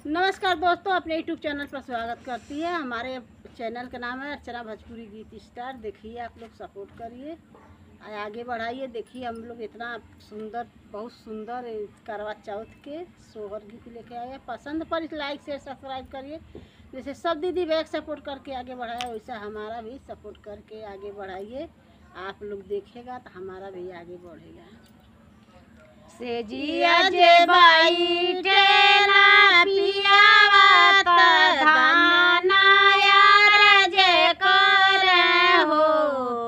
नमस्कार दोस्तों, अपने यूट्यूब चैनल पर स्वागत करती है। हमारे चैनल का नाम है अर्चना भोजपुरी गीत स्टार। देखिए, आप लोग सपोर्ट करिए, आगे बढ़ाइए। देखिए, हम लोग इतना सुंदर, बहुत सुंदर करवा चौथ के सोहर गीत लेके आए हैं। पसंद पर लाइक शेयर सब्सक्राइब करिए। जैसे सब दीदी बैक सपोर्ट करके आगे बढ़ाया, वैसा हमारा भी सपोर्ट करके आगे बढ़ाइए। आप लोग देखेगा तो हमारा भी आगे बढ़ेगा। से जिया जे बाई टेला पियावा धाना यार जे करे हो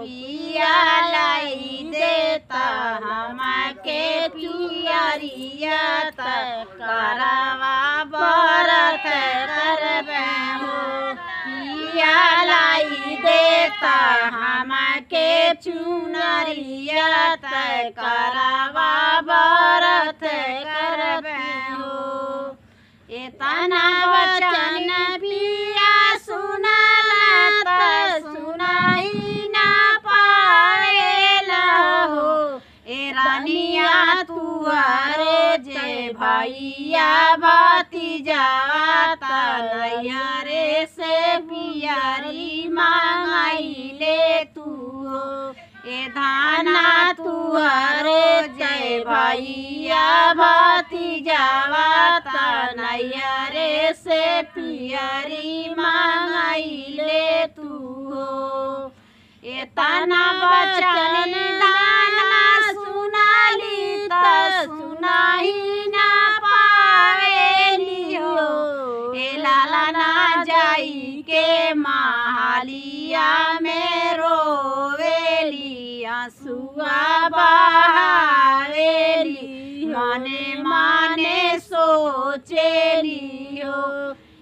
पिया लाई देता हमके पियरिया करवा बरत करबे हो पिया लाई देता हमके चुनरिया करवा बरत करबे हो। इतना वचन पिया सुनला सुनाई ना पावेला हो। ए रानिया तुअरे जे भैया भतीजा तनैया से पियरी मांगैले तू हो। ए धाना तुअरे जय भैया भतीजा तनैया से पियरी मांगैले तू हो। इतना वचन दाना सुनाली त सुनाही ना पावेली हो। ए लाला ना जाई के महालिया में रोवेली आंसुआ बहावेली माने माने सोचेली हो।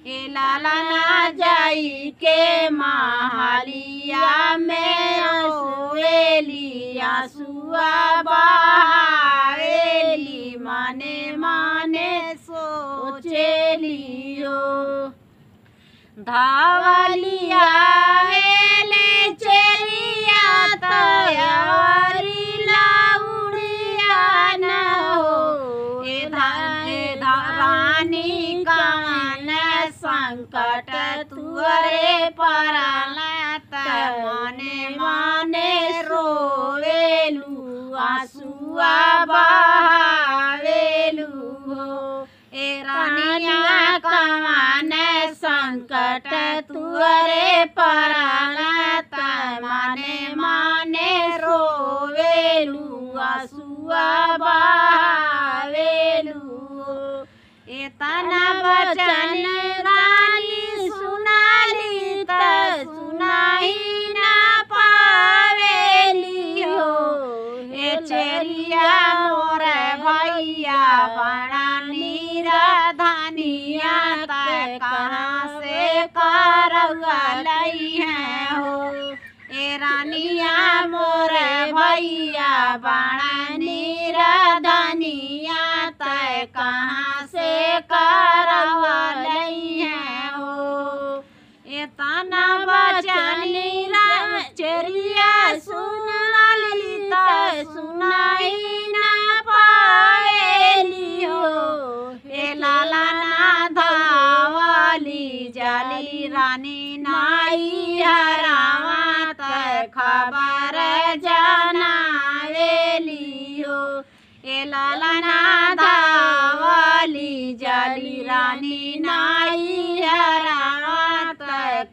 ए लाला ना जाई के महालिया में रोवेली आंसुआ बहावेली माने माने सोचेली हो। धावलिया वेले चेरिया तयारी लाउड़िया न हो। ए धारानी कान संकट तुअरे पराला माने माने रोवेलू आंसुआ बहावेलू हो। ए रानिया कान संकट तुअरे पराला माने माने रोवेलू आंसुआ बहावेलू हो। इतना वचन रानी सुनाली त सुनाही ना पावेली हो। ए चेरिया मोर भैया बड़ा नीरा धनिया कहाँ से करवा लई है हो। ए रानिया मोर भैया बड़ा नीरा धनिया कहाँ से करवा लई है हो। इतना वचन चेरिया सुनाली त सुनाई ना पावेली हो। ए लाला ना धावली जाली रानी नाई हरावा खबर जनावेली हो। ए लाला ना धावली जाली रानी नाई हरावा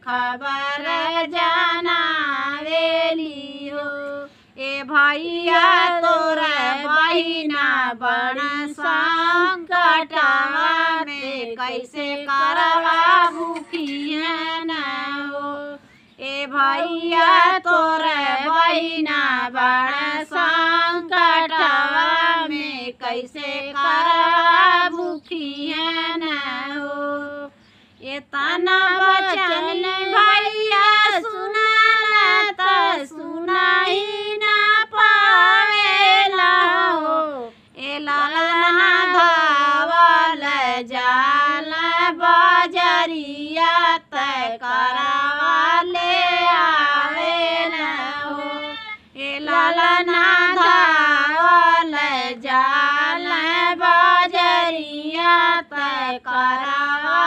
खबर जनावेली हो। ए भैया तोरा बहिना बड़ संकटवा में कैसे करवा भूखी है न हो। ए भैया तोरा बहिना बड़ संकटवा में कैसे करवा भूखी है न हो। इतना वचन भैया सुनाला त सुनाही ना पावेला हो। ए लाला ना धावल जाल बजरिया करवा ले आवेला हो। ए लाला ना धावल जाल बजरिया करवा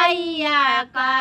मैया का